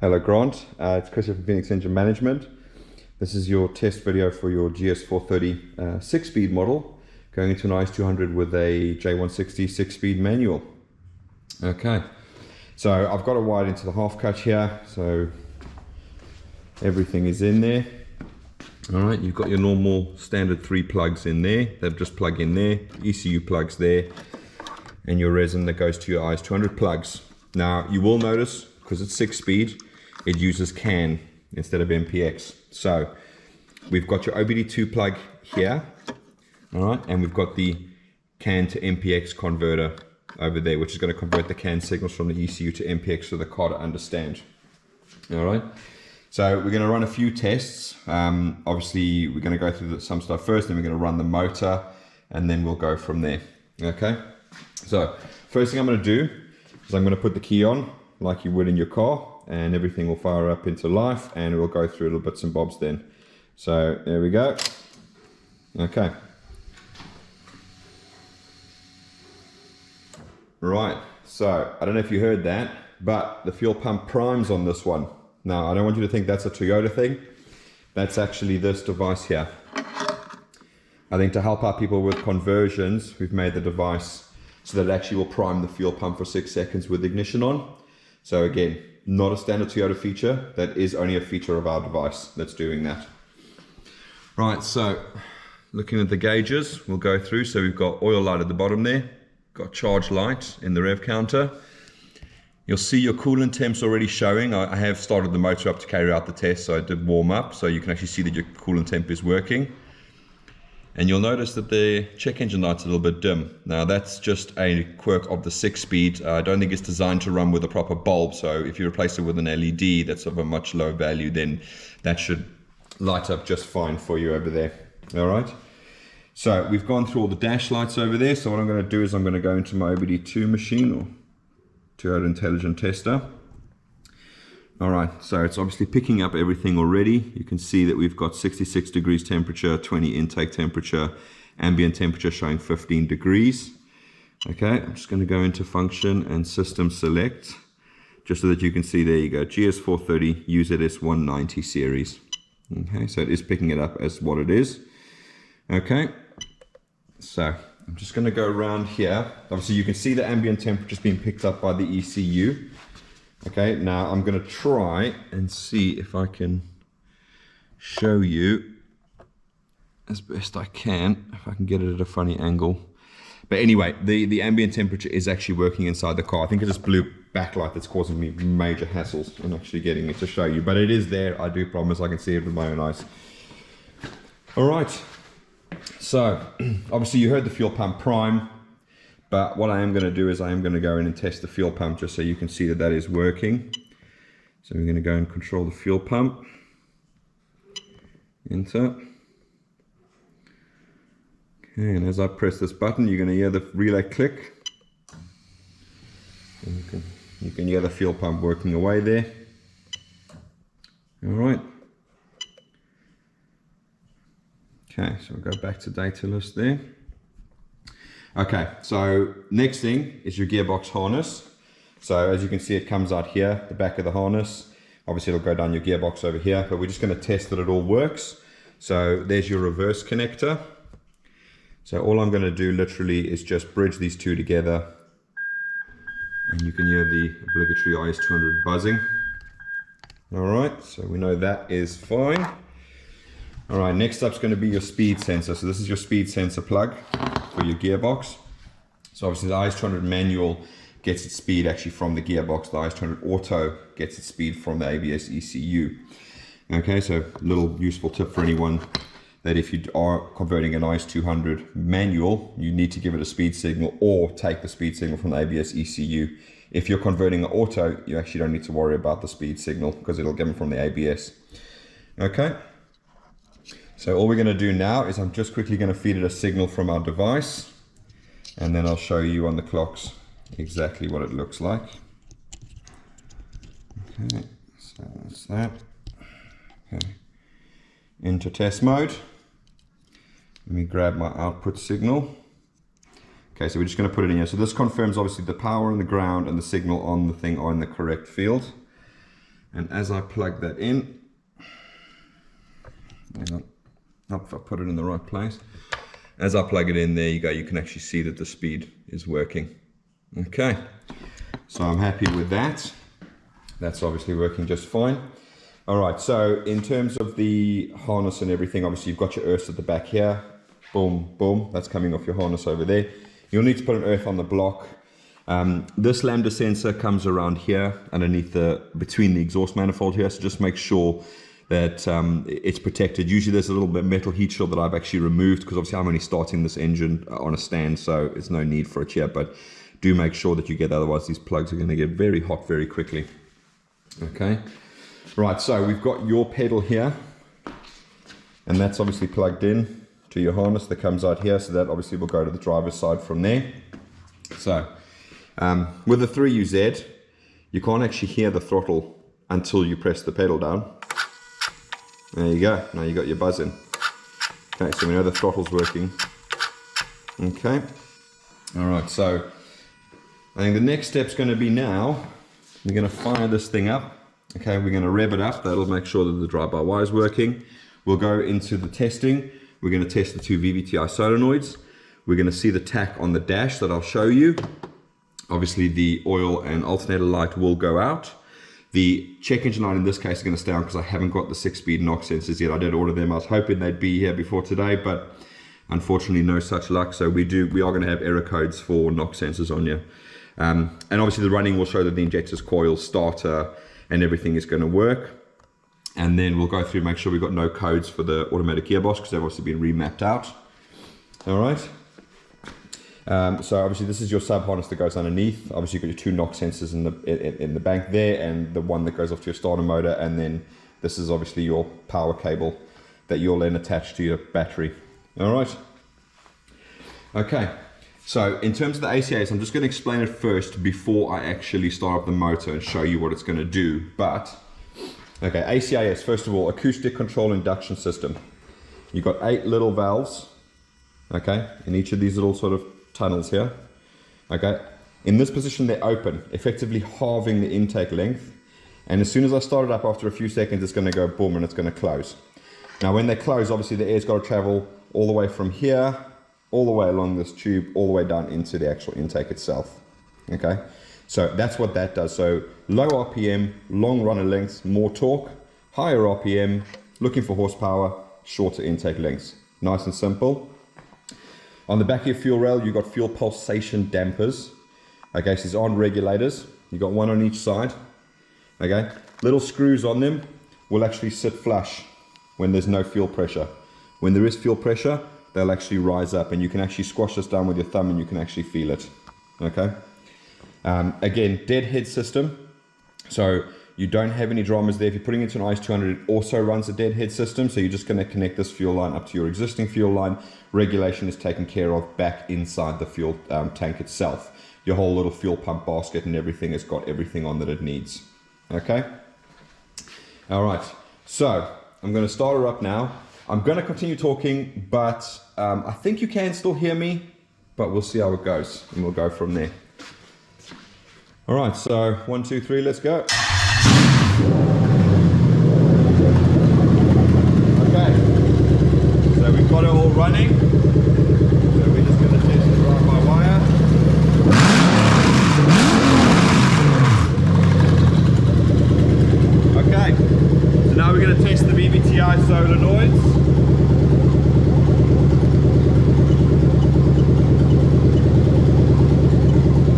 Hello Grant, it's Chris from Phoenix Engine Management. This is your test video for your GS430 6-speed model going into an IS200 with a J160 6-speed manual. Okay, so I've got it wired into the half cut here, so everything is in there. Alright, you've got your normal standard 3 plugs in there. They'll just plug in there, ECU plugs there, and your resin that goes to your IS200 plugs. Now you will notice, because it's 6-speed, it uses CAN instead of MPX. So we've got your OBD2 plug here, all right, and we've got the CAN to MPX converter over there, which is going to convert the CAN signals from the ECU to MPX for the car to understand. All right, so we're going to run a few tests. Obviously, we're going to go through some stuff first, then we're going to run the motor, and then we'll go from there. Okay, so first thing I'm going to do is I'm going to put the key on like you would in your car, and everything will fire up into life, and we'll go through little bits and bobs then. So there we go. Okay. Right, so I don't know if you heard that, but the fuel pump primes on this one. Now, I don't want you to think that's a Toyota thing. That's actually this device here. I think to help out people with conversions, we've made the device so that it actually will prime the fuel pump for 6 seconds with ignition on. So again, not a standard Toyota feature. That is only a feature of our device that's doing that. Right, so looking at the gauges, we'll go through. So we've got oil light at the bottom there, got charge light in the rev counter. You'll see your coolant temps already showing. I have started the motor up to carry out the test, so I did warm up, so you can actually see that your coolant temp is working. And you'll notice that the check engine light's a little bit dim. Now that's just a quirk of the 6-speed. I don't think it's designed to run with a proper bulb, so if you replace it with an LED that's of a much lower value, then that should light up just fine for you over there. All right. So we've gone through all the dash lights over there. So what I'm going to do is I'm going to go into my OBD2 machine, or Toyota Intelligent Tester. All right, so it's obviously picking up everything already. You can see that we've got 66 degrees temperature, 20 intake temperature, ambient temperature showing 15 degrees. Okay, I'm just going to go into function and system select, just so that you can see, there you go, GS430 UZS190 series. Okay, so it is picking it up as what it is. Okay, so I'm just going to go around here. Obviously you can see the ambient temperature is being picked up by the ECU. Okay, now I'm going to try and see if I can show you as best I can, if I can get it at a funny angle. But anyway, the ambient temperature is actually working inside the car. I think it's this blue backlight that's causing me major hassles in actually getting it to show you. But it is there, I do promise. I can see it with my own eyes. All right, so obviously you heard the fuel pump prime. But what I am going to do is I am going to go in and test the fuel pump just so you can see that that is working. So we're going to go and control the fuel pump. Enter. Okay, and as I press this button, you're going to hear the relay click. And you can hear the fuel pump working away there. All right. Okay, so we'll go back to data list there. Okay, so next thing is your gearbox harness. So as you can see, it comes out here, the back of the harness. Obviously it'll go down your gearbox over here, but we're just going to test that it all works. So there's your reverse connector. So all I'm going to do literally is just bridge these two together, and you can hear the obligatory IS200 buzzing. All right, so we know that is fine. All right, next up is going to be your speed sensor. So this is your speed sensor plug for your gearbox. So obviously the IS200 manual gets its speed actually from the gearbox. The IS200 auto gets its speed from the ABS ECU. Okay, so a little useful tip for anyone that if you are converting an IS200 manual, you need to give it a speed signal or take the speed signal from the ABS ECU. If you're converting an auto, you actually don't need to worry about the speed signal because it'll get them from the ABS. Okay. So all we're going to do now is I'm just quickly going to feed it a signal from our device, and then I'll show you on the clocks exactly what it looks like. Okay, so that's that. Okay, into test mode. Let me grab my output signal. Okay, so we're just going to put it in here. So this confirms obviously the power and the ground and the signal on the thing are in the correct field. And as I plug that in, hang on, hope I put it in the right place. As I plug it in, there you go, you can actually see that the speed is working. Okay, so I'm happy with that. That's obviously working just fine. All right, so in terms of the harness and everything, obviously you've got your earths at the back here. Boom, boom, that's coming off your harness over there. You'll need to put an earth on the block. This lambda sensor comes around here underneath between the exhaust manifold here, so just make sure that it's protected. Usually there's a little bit of metal heat shield that I've actually removed because obviously I'm only starting this engine on a stand, so there's no need for it here, but do make sure that you get, otherwise these plugs are going to get very hot very quickly. Okay, right, so we've got your pedal here, and that's obviously plugged in to your harness that comes out here, so that obviously will go to the driver's side from there. So with the 3UZ, you can't actually hear the throttle until you press the pedal down. There you go, now you got your buzz in. Okay, so we know the throttle's working. Okay, all right, so I think the next step's going to be now, we're going to fire this thing up. Okay, we're going to rev it up, that'll make sure that the drive-by-wire is working. We'll go into the testing. We're going to test the two VVTi solenoids. We're going to see the tack on the dash that I'll show you. Obviously the oil and alternator light will go out. The check engine light in this case is going to stay on because I haven't got the 6-speed NOx sensors yet. I did order them. I was hoping they'd be here before today, but unfortunately no such luck. So we are going to have error codes for NOx sensors on here. And obviously the running will show that the injectors, coil, starter, and everything is going to work. And then we'll go through and make sure we've got no codes for the automatic gearbox because they've obviously been remapped out. All right. So obviously this is your sub harness that goes underneath. Obviously you've got your two NOx sensors in the bank there, and the one that goes off to your starter motor, and then this is obviously your power cable that you'll then attach to your battery. All right. Okay. So in terms of the ACAs, I'm just going to explain it first before I actually start up the motor and show you what it's going to do. But okay, ACAS, first of all, acoustic control induction system. You've got 8 little valves, okay, in each of these little sort of tunnels here. Okay, in this position they're open, effectively halving the intake length, and as soon as I start it up after a few seconds it's going to go boom and it's going to close. Now when they close, obviously the air's got to travel all the way from here all the way along this tube all the way down into the actual intake itself. Okay, so that's what that does. So low RPM, long runner lengths, more torque, higher RPM, looking for horsepower, shorter intake lengths. Nice and simple. On the back of your fuel rail, you've got fuel pulsation dampers. Okay, so these aren't regulators. You've got one on each side. Okay, little screws on them will actually sit flush when there's no fuel pressure. When there is fuel pressure, they'll actually rise up, and you can actually squash this down with your thumb and you can actually feel it. Okay. Again, deadhead system. So you don't have any dramas there. If you're putting it into an IS200, it also runs a deadhead system. So you're just going to connect this fuel line up to your existing fuel line. Regulation is taken care of back inside the fuel tank itself. Your whole little fuel pump basket and everything has got everything on that it needs. Okay. All right. So I'm going to start her up now. I'm going to continue talking, but I think you can still hear me, but we'll see how it goes and we'll go from there. All right, so 1, 2, 3, let's go. Okay, so we've got it all running. So we're just going to test the drive-by-wire. Okay, so now we're going to test the VVTi solenoids.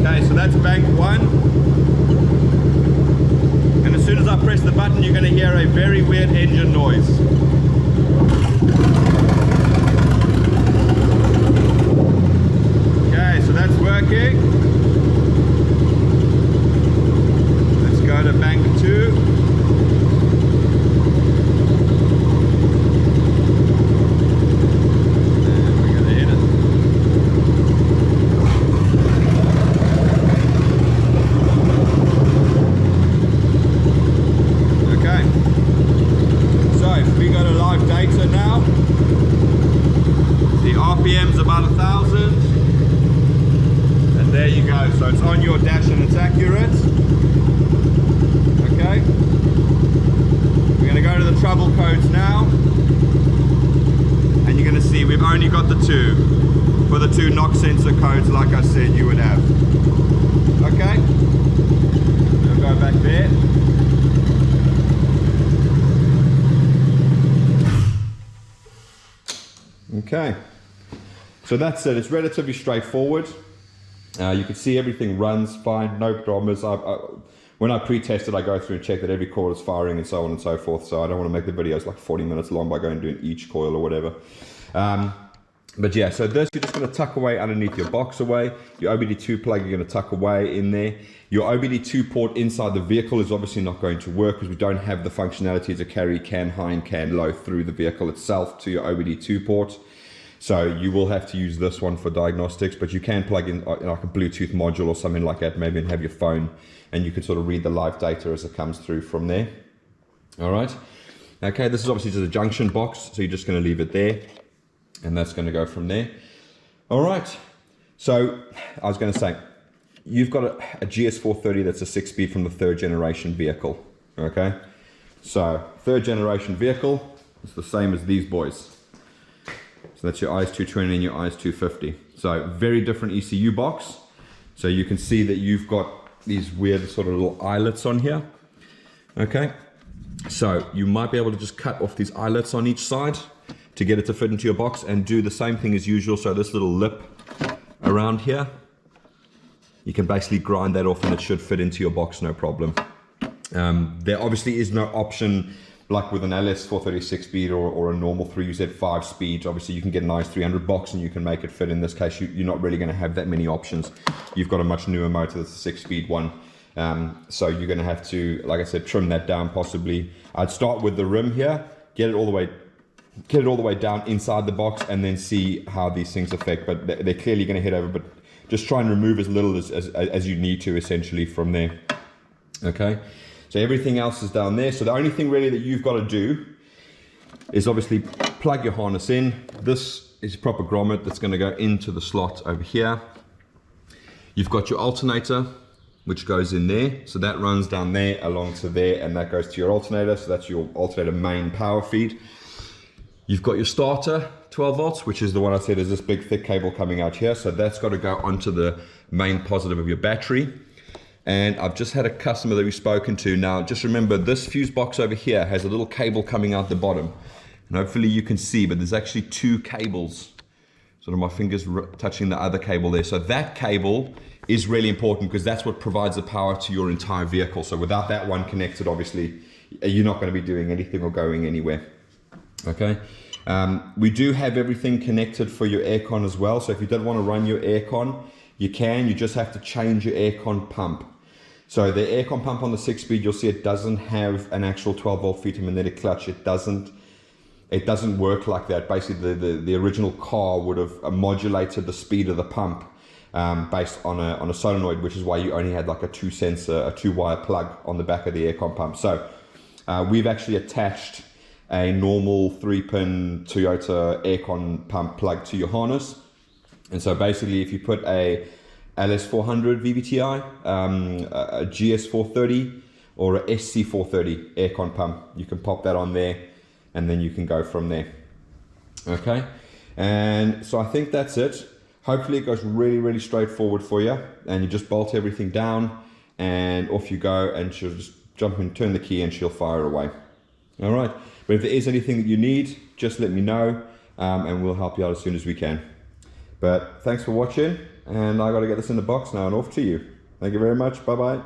Okay, so that's bank 1. And as soon as I press the button, you're going to hear a very weird engine noise. Okay, so that's working. Let's go to bank 2. we've only got the 2. For the 2 knock sensor codes, like I said, you would have. Okay, we'll go back there. Okay, so that's it. It's relatively straightforward. You can see everything runs fine, no dramas. When I pre-test it, I go through and check that every coil is firing and so on and so forth. So I don't want to make the videos like 40 minutes long by going and doing each coil or whatever. But yeah, so this you're just going to tuck away underneath your box away. Your OBD2 plug you're going to tuck away in there. Your OBD2 port inside the vehicle is obviously not going to work because we don't have the functionality to carry CAN high and CAN low through the vehicle itself to your OBD2 port. So you will have to use this one for diagnostics, but you can plug in like a Bluetooth module or something like that, maybe, and have your phone, and you can sort of read the live data as it comes through from there. All right. Okay, this is obviously just a junction box, so you're just going to leave it there, and that's going to go from there. All right. So I was going to say, you've got a GS430 that's a 6-speed from the 3rd generation vehicle. Okay. So 3rd generation vehicle, it's the same as these boys. So that's your IS200 and your IS250. So very different ECU box. So you can see that you've got these weird sort of little eyelets on here. Okay. So you might be able to just cut off these eyelets on each side to get it to fit into your box and do the same thing as usual. So this little lip around here, you can basically grind that off and it should fit into your box, no problem. There obviously is no option like with an LS430 6-speed or a normal 3UZ 5-speed. Obviously you can get an IS200 box and you can make it fit. In this case, you're not really going to have that many options. You've got a much newer motor that's a 6-speed one. So you're going to have to, like I said, trim that down possibly. I'd start with the rim here, get it all the way down inside the box and then see how these things affect. But they're clearly going to hit over, but just try and remove as little as you need to essentially from there. Okay. So everything else is down there. So the only thing really that you've got to do is obviously plug your harness in. This is a proper grommet that's going to go into the slot over here. You've got your alternator, which goes in there. So that runs down there along to there, and that goes to your alternator. So that's your alternator main power feed. You've got your starter, 12 volts, which is the one I said is this big thick cable coming out here. So that's got to go onto the main positive of your battery. And I've just had a customer that we've spoken to. Now, just remember, this fuse box over here has a little cable coming out the bottom. And hopefully you can see, but there's actually 2 cables. Sort of my fingers touching the other cable there. So that cable is really important because that's what provides the power to your entire vehicle. So without that one connected, obviously, you're not going to be doing anything or going anywhere. Okay. We do have everything connected for your aircon as well. So if you don't want to run your aircon, you can. You just have to change your aircon pump. So the aircon pump on the 6-speed, you'll see it doesn't have an actual 12-volt feed magnetic clutch. It doesn't work like that. Basically, the original car would have modulated the speed of the pump based on a solenoid, which is why you only had like a 2-wire plug on the back of the aircon pump. So we've actually attached a normal 3-pin Toyota aircon pump plug to your harness. And so basically, if you put a LS400 VVTi, a GS430 or a SC430 aircon pump, you can pop that on there and then you can go from there. Okay, and so I think that's it. Hopefully it goes really, really straightforward for you, and you just bolt everything down and off you go, and she'll just jump and turn the key and she'll fire away. All right, but if there is anything that you need, just let me know and we'll help you out as soon as we can. But thanks for watching, and I got to get this in the box now and off to you. Thank you very much. Bye bye.